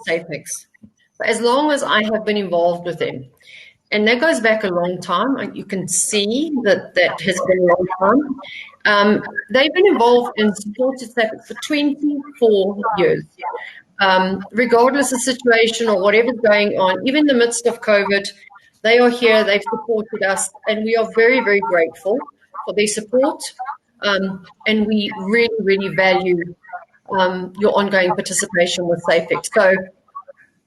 Safex for as long as I have been involved with them. And that goes back a long time. You can see that has been a long time. They've been involved in supported Safex for 24 years. Regardless of situation or whatever's going on, even in the midst of COVID, they are here, they've supported us, and we are very, very grateful for their support. And we really, really value your ongoing participation with Safex. So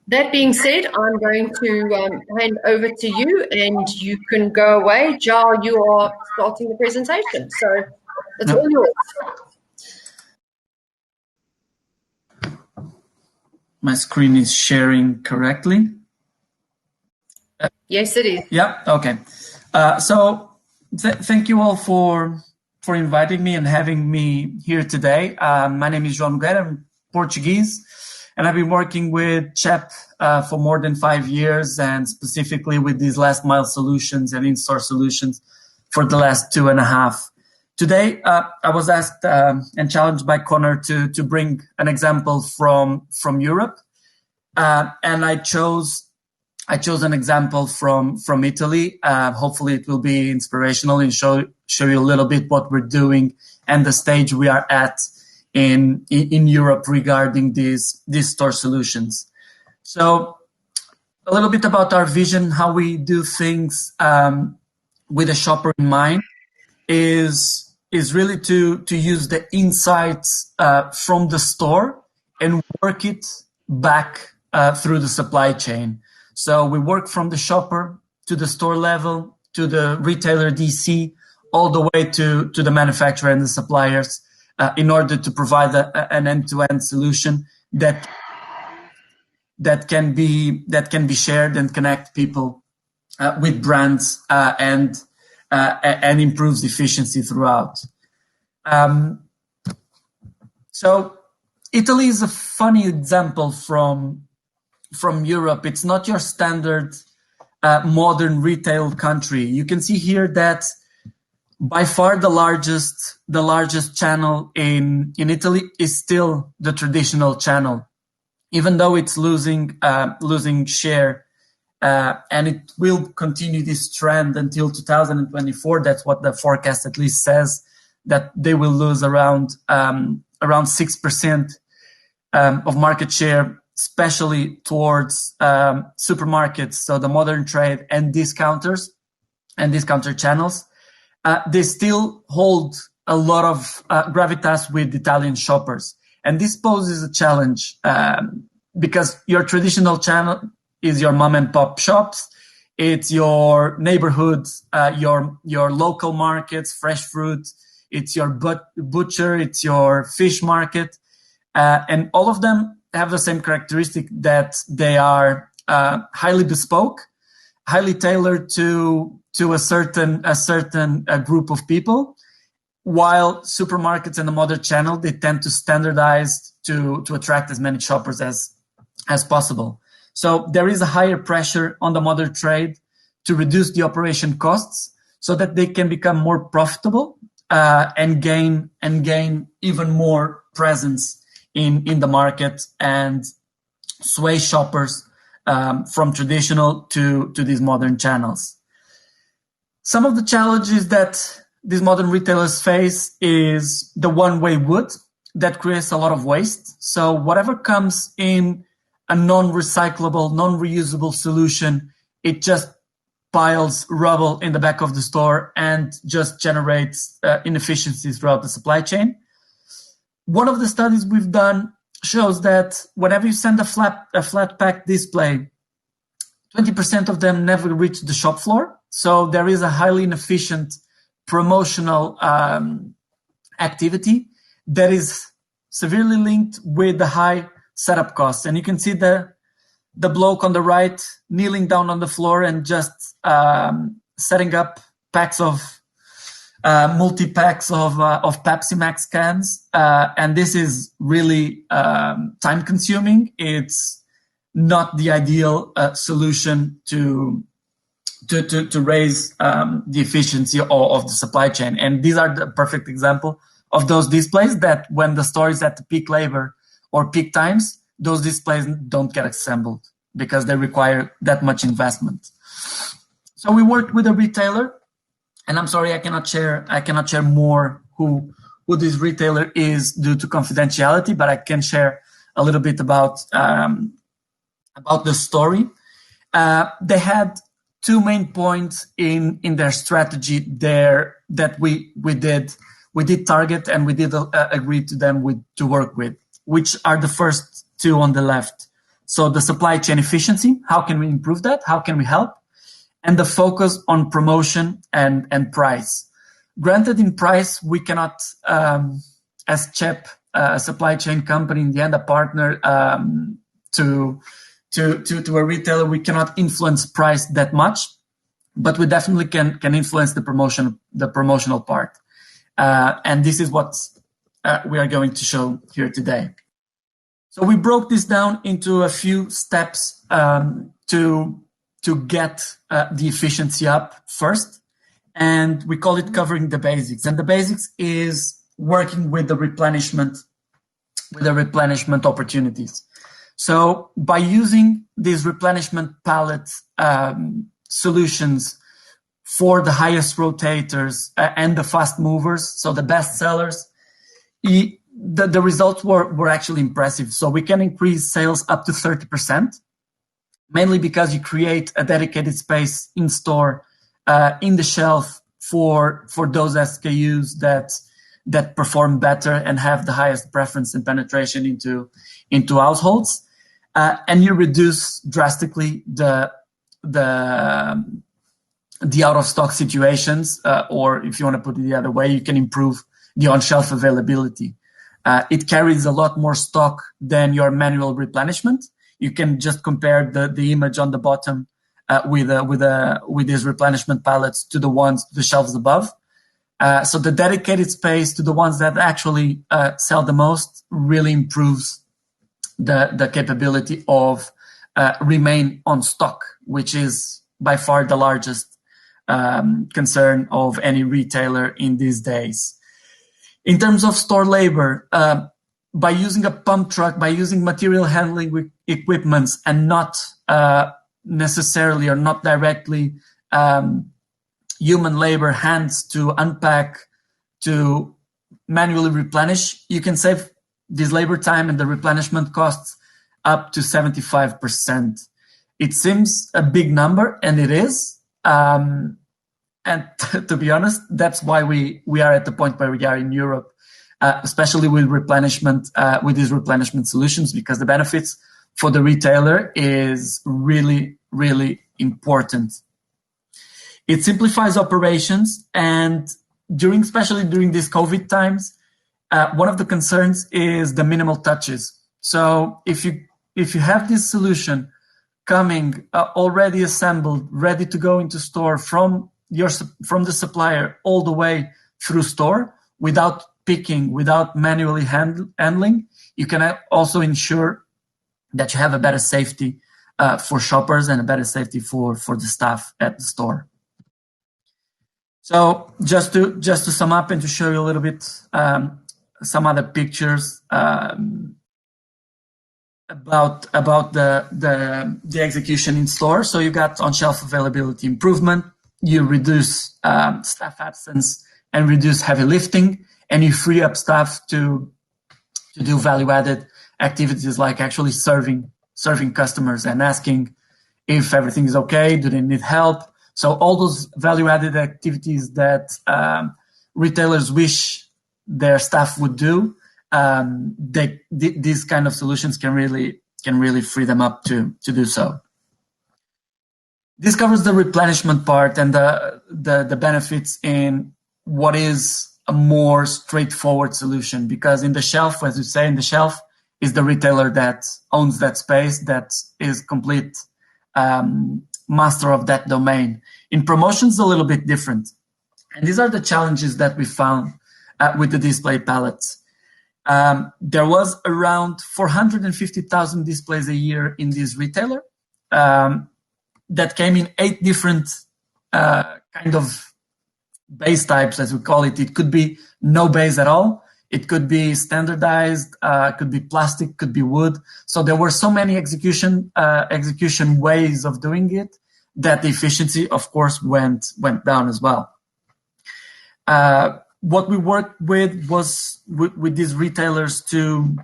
that being said, I'm going to hand over to you, and you can go away. Joao, you are starting the presentation, so it's all yours. My screen is sharing correctly? Yes, it is. Yeah, okay. So thank you all for inviting me and having me here today. My name is Joao Nogueira, I'm Portuguese, and I've been working with CHEP for more than 5 years, and specifically with these last mile solutions and in-store solutions for the last 2.5. Today, I was asked and challenged by Conor to bring an example from Europe, and I chose an example from Italy. Hopefully, it will be inspirational and show you a little bit what we're doing and the stage we are at in Europe regarding these store solutions. So, a little bit about our vision, how we do things with a shopper in mind is really to use the insights from the store and work it back through the supply chain. So we work from the shopper to the store level, to the retailer DC, all the way to the manufacturer and the suppliers in order to provide an end-to-end solution that can be shared and connect people with brands and improves efficiency throughout. So Italy is a funny example from Europe. It's not your standard modern retail country. You can see here that by far the largest channel in Italy is still the traditional channel, even though it's losing share. And it will continue this trend until 2024. That's what the forecast at least says, that they will lose around 6% of market share, especially towards supermarkets, so the modern trade and discounters and discounter channels. They still hold a lot of gravitas with Italian shoppers. And this poses a challenge because your traditional channel is your mom and pop shops. It's your neighborhoods, your local markets, fresh fruit. It's your butcher. It's your fish market. And all of them have the same characteristic that they are highly bespoke, highly tailored to a certain group of people, while supermarkets and the modern channel, they tend to standardize to attract as many shoppers as possible. So there is a higher pressure on the modern trade to reduce the operation costs so that they can become more profitable and gain even more presence in the market and sway shoppers from traditional to these modern channels. Some of the challenges that these modern retailers face is the one-way wood that creates a lot of waste. So whatever comes in a non-recyclable, non-reusable solution, it just piles rubble in the back of the store and just generates inefficiencies throughout the supply chain. One of the studies we've done shows that whenever you send a flat pack display, 20% of them never reach the shop floor. So there is a highly inefficient promotional activity that is severely linked with the high setup costs. And you can see the bloke on the right kneeling down on the floor and just setting up packs of multi-packs of Pepsi Max cans. And this is really time consuming. It's not the ideal solution to raise the efficiency of the supply chain. And these are the perfect example of those displays that when the store is at the peak labor or peak times, those displays don't get assembled because they require that much investment. So we worked with a retailer, and I'm sorry I cannot share more who this retailer is due to confidentiality, but I can share a little bit about the story. They had two main points in their strategy there that we did target, and we did agree to them to work with, which are the first two on the left. So the supply chain efficiency, how can we improve that? How can we help? And the focus on promotion and price. Granted, in price, we cannot, as CHEP, a supply chain company, in the end, a partner to a retailer, we cannot influence price that much, but we definitely can influence the promotional part. And this is what we are going to show here today. So we broke this down into a few steps to get the efficiency up first, and we call it covering the basics. And the basics is working with the replenishment opportunities. So by using these replenishment pallet solutions for the highest rotators and the fast movers, so the best sellers, the results were actually impressive. So we can increase sales up to 30%, mainly because you create a dedicated space in store, in the shelf for those SKUs that perform better and have the highest preference and penetration into households. And you reduce drastically the out of stock situations, or if you want to put it the other way, you can improve the on-shelf availability. It carries a lot more stock than your manual replenishment. You can just compare the image on the bottom with these replenishment pallets to the shelves above. So the dedicated space to the ones that actually sell the most really improves the capability of remain on stock, which is by far the largest concern of any retailer in these days. In terms of store labor, by using a pump truck, by using material handling equipments, and not necessarily or not directly human labor, hands to unpack, to manually replenish, you can save this labor time and the replenishment costs up to 75%. It seems a big number, and it is. And to be honest, that's why we are at the point where we are in Europe, especially with replenishment, with these replenishment solutions, because the benefits for the retailer is really, really important. It simplifies operations, and especially during these COVID times, one of the concerns is the minimal touches. So if you have this solution coming already assembled, ready to go into store from the supplier all the way through store, without picking, without manually handling, you can also ensure that you have a better safety for shoppers and a better safety for the staff at the store. So just to sum up and to show you a little bit some other pictures about the execution in store. So you got on-shelf availability improvement, you reduce staff absence and reduce heavy lifting, and you free up staff to do value-added activities like actually serving customers and asking if everything is okay, do they need help. So all those value-added activities that retailers wish their staff would do, these kind of solutions can really free them up to do so. This covers the replenishment part and the benefits in what is a more straightforward solution, because in the shelf, as you say, in the shelf is the retailer that owns that space, that is complete master of that domain. In promotions, a little bit different. And these are the challenges that we found with the display pallets. There was around 450,000 displays a year in this retailer that came in 8 different kind of base types, as we call it. It could be no base at all. It could be standardized, could be plastic, could be wood. So there were so many execution ways of doing it that the efficiency, of course, went down as well. What we worked with was with these retailers to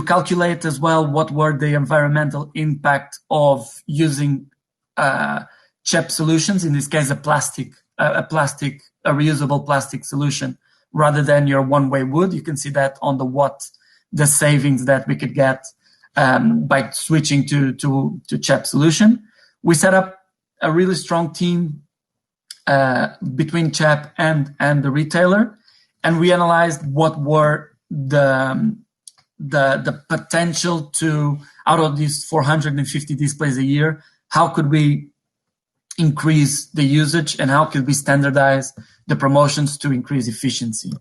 calculate as well what were the environmental impact of using CHEP solutions, in this case a reusable plastic solution, rather than your one-way wood. You can see that on the savings that we could get by switching to CHEP solution. We set up a really strong team between CHEP and the retailer, and we analyzed what were the potential to, out of these 450 displays a year, how could we increase the usage and how could we standardize the promotions to increase efficiency.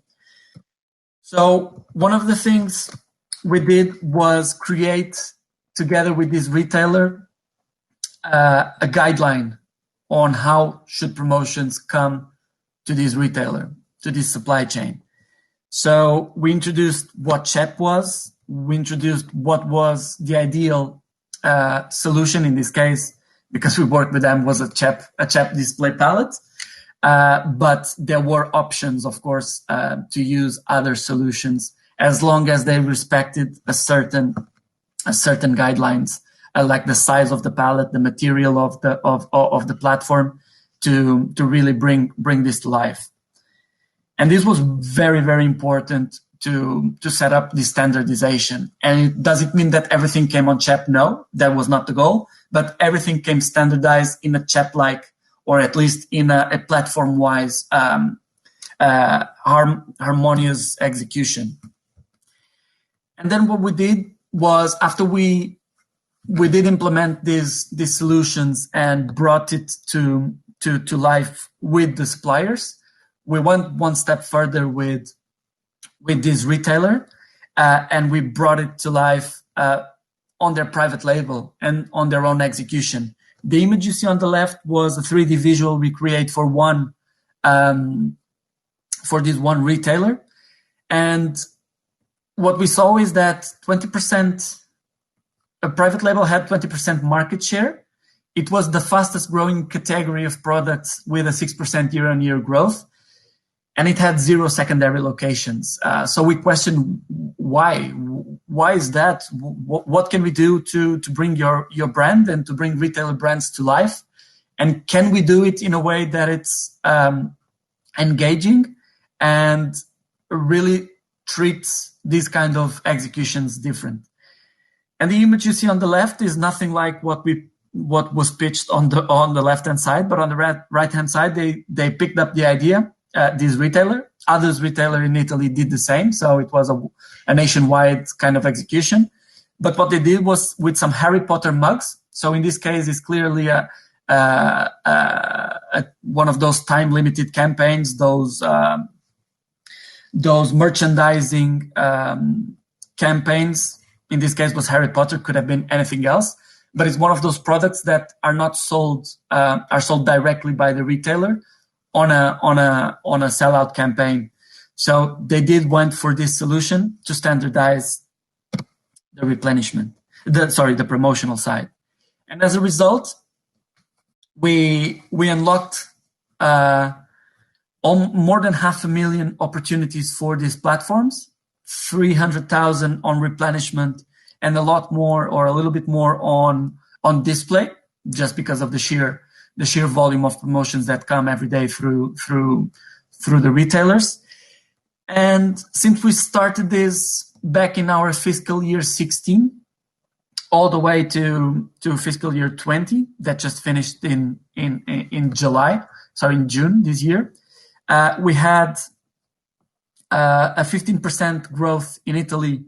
So one of the things we did was create, together with this retailer, a guideline on how should promotions come to this retailer, to this supply chain. So we introduced what CHEP was. We introduced what was the ideal solution in this case, because we worked with them, was a CHEP display palette. But there were options, of course, to use other solutions as long as they respected a certain guidelines, like the size of the palette, the material of the platform, to really bring this to life. And this was very, very important to set up the standardization. And does it mean that everything came on CHEP? No, that was not the goal. But everything came standardized in a CHEP-like, or at least in a platform-wise harmonious execution. And then what we did was, after we did implement these solutions and brought it to life with the suppliers, we went one step further with this retailer, and we brought it to life on their private label and on their own execution. The image you see on the left was a 3D visual we create for this one retailer. And what we saw is that 20%, a private label had 20% market share. It was the fastest growing category of products with a 6% year-on-year growth. And it had 0 secondary locations. So we questioned why. Why is that? What can we do to bring your brand and to bring retailer brands to life? And can we do it in a way that it's engaging and really treats these kind of executions different? And the image you see on the left is nothing like what was pitched on the left-hand side, but on the right-hand side, they picked up the idea. This retailer, others retailer in Italy did the same. So it was a nationwide kind of execution. But what they did was with some Harry Potter mugs. So in this case, it's clearly one of those time-limited campaigns, those merchandising campaigns. In this case, was Harry Potter. Could have been anything else. But it's one of those products that are not sold, are sold directly by the retailer on a sellout campaign. So they went for this solution to standardize the the promotional side. And as a result, we unlocked more than 500,000 opportunities for these platforms, 300,000 on replenishment, and a lot more, or a little bit more on display, just because of the sheer volume of promotions that come every day through the retailers. And since we started this back in our fiscal year 16, all the way to fiscal year 20, that just finished in June this year, we had a 15% growth in Italy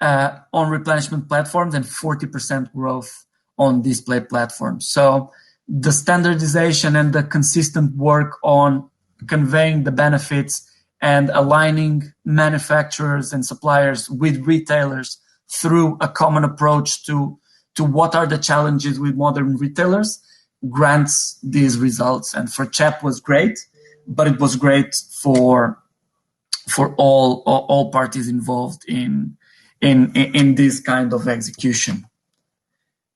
on replenishment platforms and 40% growth on display platforms. So the standardization and the consistent work on conveying the benefits and aligning manufacturers and suppliers with retailers through a common approach to what are the challenges with modern retailers grants these results. And for CHEP was great, but it was great for for all parties involved in this kind of execution.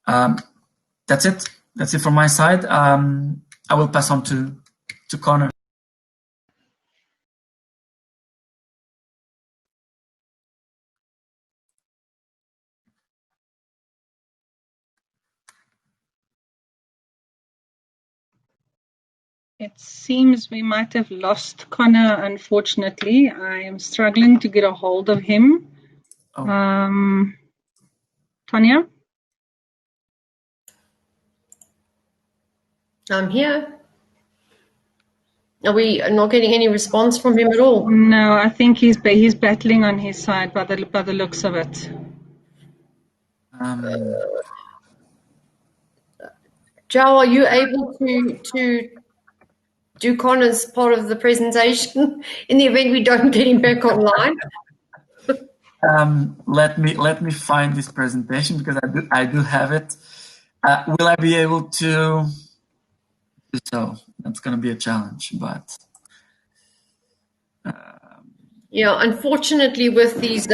That's it. That's it from my side. I will pass on to Conor. It seems we might have lost Conor, unfortunately. I am struggling to get a hold of him. Oh. Tanya? I'm here. Are we not getting any response from him at all? No, I think he's battling on his side by the looks of it. Joao, are you able to do Conor's part of the presentation in the event we don't get him back online? Let me find this presentation because I do have it. Will I be able to do so? That's going to be a challenge, but yeah, unfortunately, with these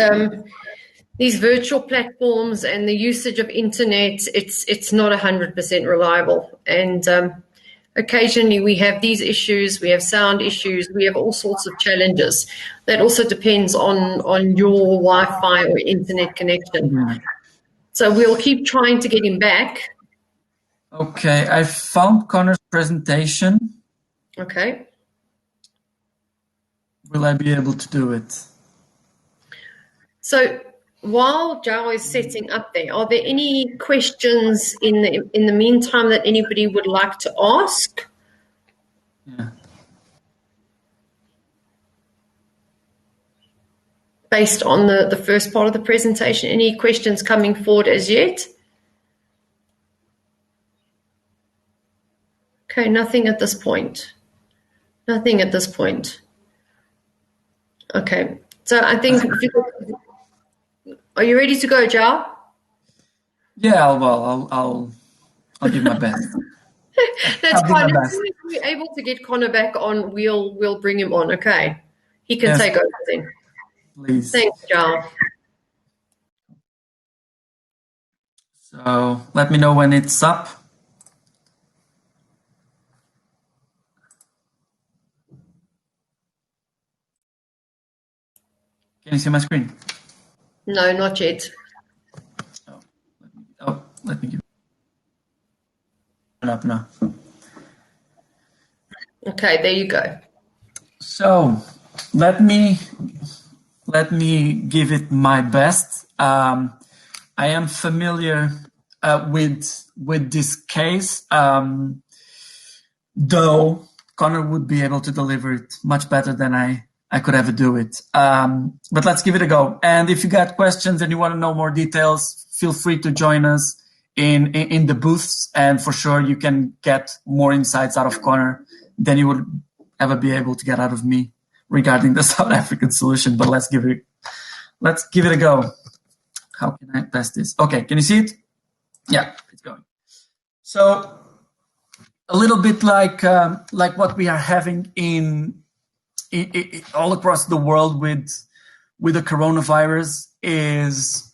virtual platforms and the usage of internet, it's not 100% reliable, and occasionally we have these issues, we have sound issues, we have all sorts of challenges. That also depends on your Wi-Fi or internet connection. yeah. So we'll keep trying to get him back. Okay, I found Conor's presentation. Okay. Will I be able to do it? So while Joao is setting up there, are there any questions in the meantime that anybody would like to ask? Yeah. Based on the first part of the presentation, any questions coming forward as yet? Okay, nothing at this point. Nothing at this point. Okay, so I think, are you ready to go, Joao? Yeah, I'll give my best. That's I'll do fine. my As best. soon as we're able to get Conor back on, we'll bring him on. Okay, he can Yes. take over then. Please. Thanks, Joao. So let me know when it's up. Can you see my screen? No, not yet. Let me give it up now. Okay, there you go. So let me give it my best. I am familiar with this case, though Conor would be able to deliver it much better than I could ever do it. But let's give it a go. And if you got questions and you want to know more details, feel free to join us in the booths. And for sure, you can get more insights out of Conor than you would ever be able to get out of me regarding the South African solution. But let's give it a go. How can I pass this? Okay, can you see it? Yeah, it's going. So a little bit like what we are having in all across the world with the coronavirus is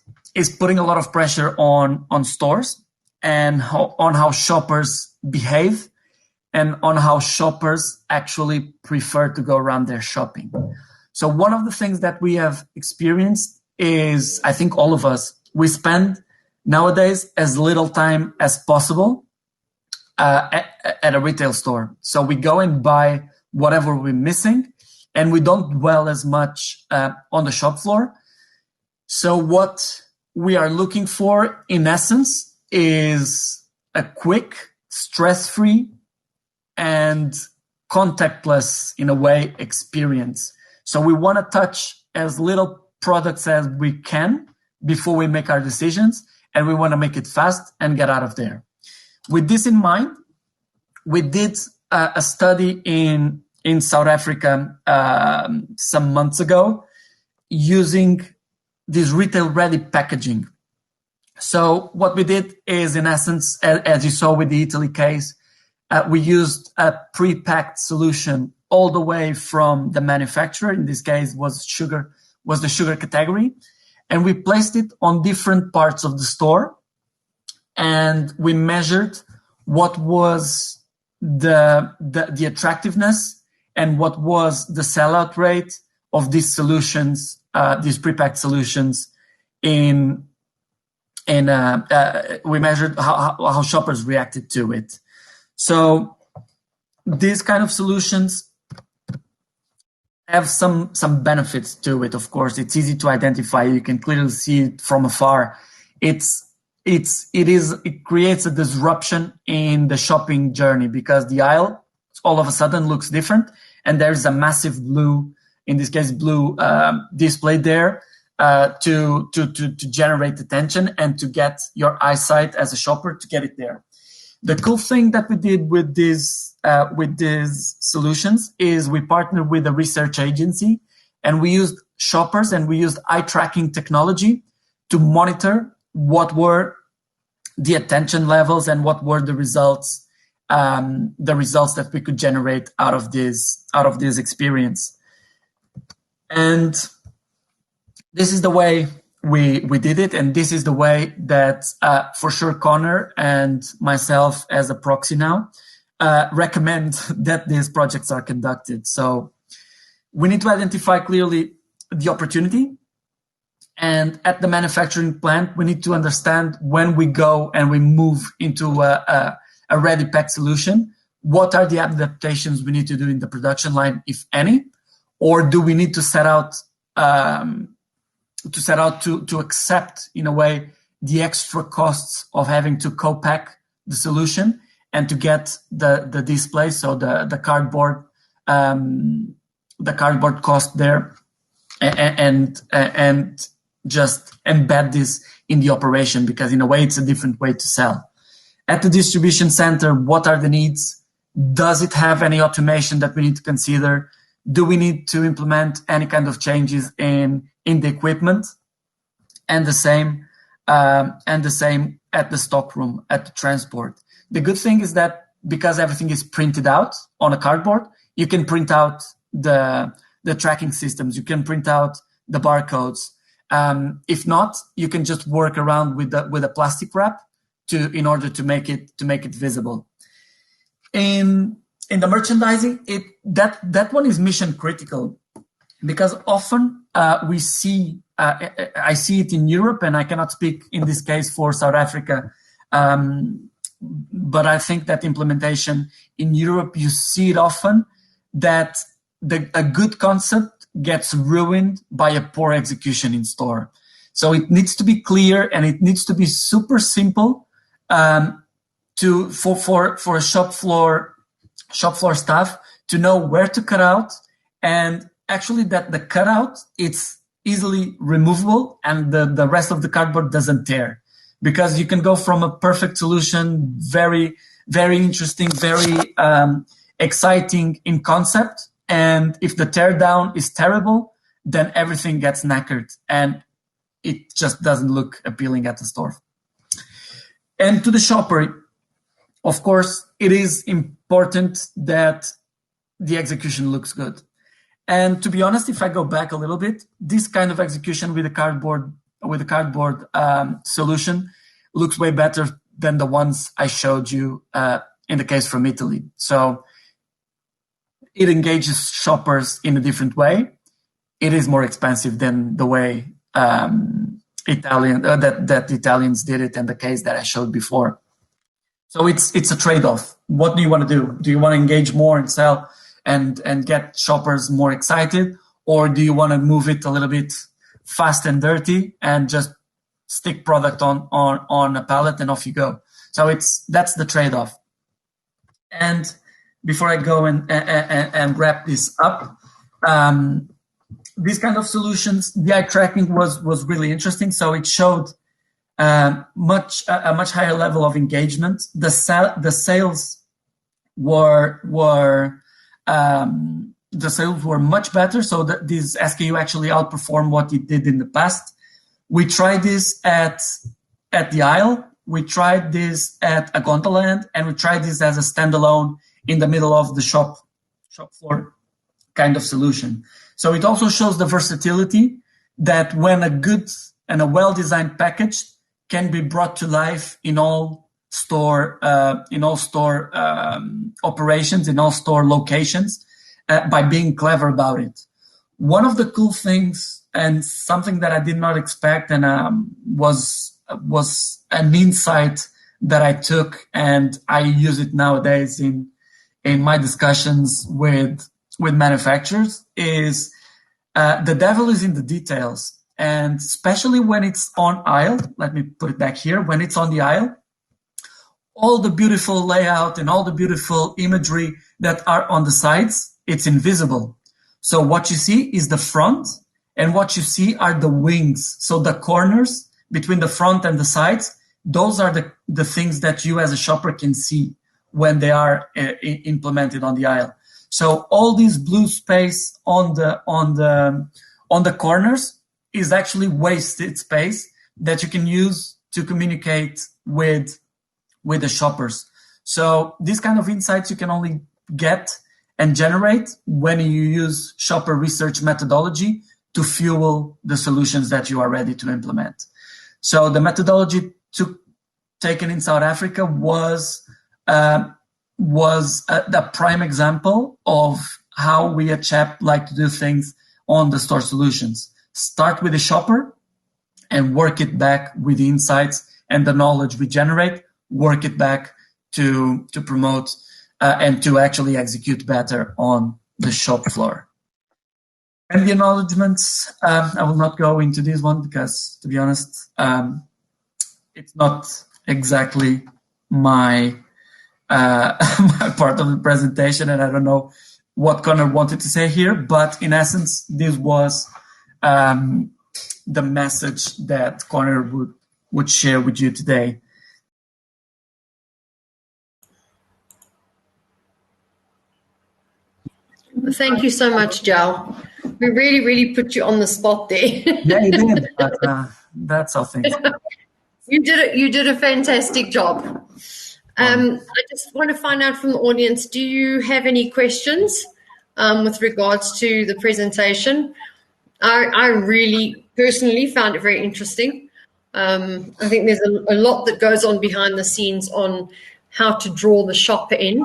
putting a lot of pressure on stores and on how shoppers behave and on how shoppers actually prefer to go around their shopping. So one of the things that we have experienced is, I think all of us, we spend nowadays as little time as possible at a retail store. So we go and buy whatever we're missing, and we don't dwell as much on the shop floor. So what we are looking for, in essence, is a quick, stress-free, and contactless, in a way, experience. So we want to touch as little products as we can before we make our decisions, and we want to make it fast and get out of there. With this in mind, we did a study in South Africa some months ago using this retail-ready packaging. So what we did is, in essence, as you saw with the Italy case, we used a pre-packed solution all the way from the manufacturer. In this case, was the sugar category, and we placed it on different parts of the store, and we measured what was the attractiveness and what was the sellout rate of these solutions, these pre-packed solutions. We measured how shoppers reacted to it. So these kind of solutions have some benefits to it. Of course, it's easy to identify. You can clearly see it from afar. It creates a disruption in the shopping journey because the aisle all of a sudden looks different, and there's a massive blue, in this case blue, display there to generate attention and to get your eyesight as a shopper to get it there. The cool thing that we did with these solutions is we partnered with a research agency, and we used shoppers and we used eye tracking technology to monitor what were the attention levels and what were the results that we could generate out of this experience. And this is the way we did it, and this is the way that for sure Conor and myself as a proxy now recommend that these projects are conducted. So we need to identify clearly the opportunity, and at the manufacturing plant we need to understand when we go and we move into a ready pack solution, what are the adaptations we need to do in the production line, if any, or do we need to set out to accept, in a way, the extra costs of having to co-pack the solution and to get the display, so the cardboard cost there, and just embed this in the operation, because in a way it's a different way to sell. At the distribution center, what are the needs? Does it have any automation that we need to consider? Do we need to implement any kind of changes in the equipment? And the same at the stockroom, at the transport. The good thing is that because everything is printed out on a cardboard, you can print out the tracking systems, you can print out the barcodes. If not, you can just work around with a plastic wrap in order to make it visible. In the merchandising, that one is mission critical, because often we see I see it in Europe, and I cannot speak in this case for South Africa, but I think that implementation in Europe, you see it often, that a good concept gets ruined by a poor execution in store. So it needs to be clear, and it needs to be super simple for a shop floor staff to know where to cut out, and actually that the cutout, it's easily removable and the rest of the cardboard doesn't tear, because you can go from a perfect solution, very, very interesting, very exciting in concept, and if the tear down is terrible, then everything gets knackered and it just doesn't look appealing at the store. And to the shopper, of course, it is important that the execution looks good. And to be honest, if I go back a little bit, this kind of execution with a cardboard solution looks way better than the ones I showed you in the case from Italy. So it engages shoppers in a different way. It is more expensive than the way that Italians did it in the case that I showed before. So it's a trade-off. What do you want to do? Do you want to engage more and sell and get shoppers more excited, or do you want to move it a little bit fast and dirty and just stick product on a pallet and off you go? So that's the trade-off. And before I go and wrap this up, these kind of solutions, the eye tracking was really interesting. So it showed a much higher level of engagement. The sales were much better, so that this SKU actually outperformed what it did in the past. We tried this at the aisle. we tried this at Agontaland, and we tried this as a standalone in the middle of the shop floor kind of solution. So it also shows the versatility that when a good and a well-designed package can be brought to life in all store operations, in all store locations, by being clever about it. One of the cool things, and something that I did not expect, and was an insight that I took, and I use it nowadays in my discussions with manufacturers, is the devil is in the details. And especially when it's on aisle, let me put it back here, when it's on the aisle, all the beautiful layout and all the beautiful imagery that are on the sides, it's invisible. So what you see is the front, and what you see are the wings. So the corners between the front and the sides, those are the things that you as a shopper can see when they are implemented on the aisle. So all this blue space on the corners is actually wasted space that you can use to communicate with the shoppers. So these kind of insights you can only get and generate when you use shopper research methodology to fuel the solutions that you are ready to implement. So the methodology taken in South Africa was the prime example of how we at CHEP like to do things on the store solutions. Start with the shopper and work it back with the insights and the knowledge we generate, work it back to promote and to actually execute better on the shop floor. And the acknowledgements, I will not go into this one because, to be honest, it's not exactly my my part of the presentation, and I don't know what Conor wanted to say here, but in essence, this was the message that Conor would share with you today. Thank you so much, Joao. We really, really put you on the spot there. Yeah, you did. But, that's how things go. You did a fantastic job. I just want to find out from the audience, do you have any questions with regards to the presentation? I really personally found it very interesting. I think there's a lot that goes on behind the scenes on how to draw the shopper in.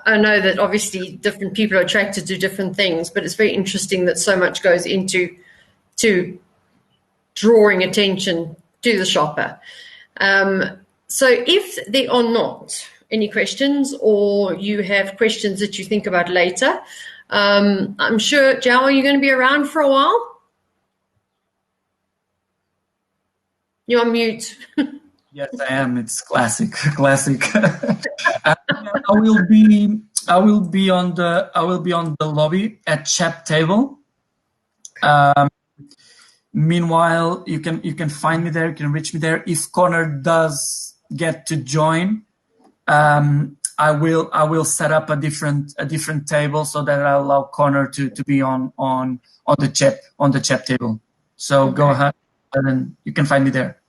I know that obviously different people are attracted to different things, but it's very interesting that so much goes into drawing attention to the shopper. So if there are not any questions, or you have questions that you think about later, I'm sure, Joao, are you going to be around for a while? You're on mute. Yes, I am. It's classic. I will be on the lobby at CHEP table. Meanwhile, you can find me there. You can reach me there. If Conor does get to join, I will set up a different table so that I allow Conor to be on the CHEP table. So okay. Go ahead, and then you can find me there.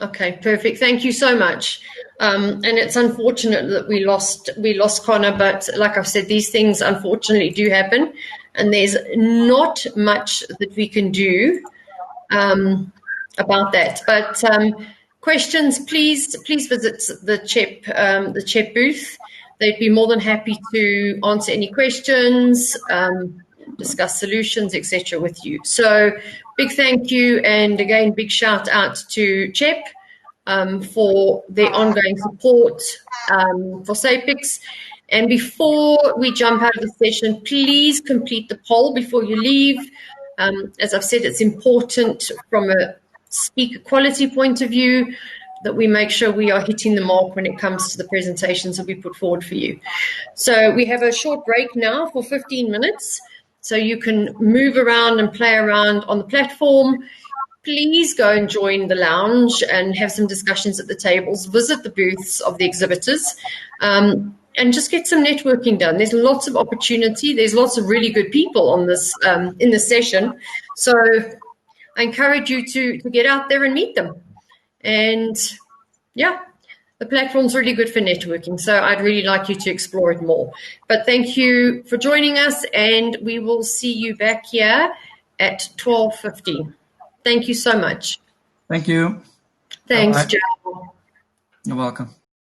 Okay, perfect. Thank you so much. And it's unfortunate that we lost Conor, but like I've said, these things unfortunately do happen, and there's not much that we can do about that. But questions, please visit the CHEP booth. They'd be more than happy to answer any questions, discuss solutions, etc. with you. So big thank you, and again, big shout out to CHEP for their ongoing support for SAPIX. And before we jump out of the session, please complete the poll before you leave. As I've said, it's important from a speaker quality point of view that we make sure we are hitting the mark when it comes to the presentations that we put forward for you. So we have a short break now for 15 minutes. So you can move around and play around on the platform. Please go and join the lounge and have some discussions at the tables. Visit the booths of the exhibitors and just get some networking done. There's lots of opportunity. There's lots of really good people on this in this session. So I encourage you to get out there and meet them And yeah, the platform's really good for networking. So I'd really like you to explore it more. But thank you for joining us, and we will see you back here at 12:15. Thank you so much. Thank you. Thanks, Bye-bye. Joe. You're welcome.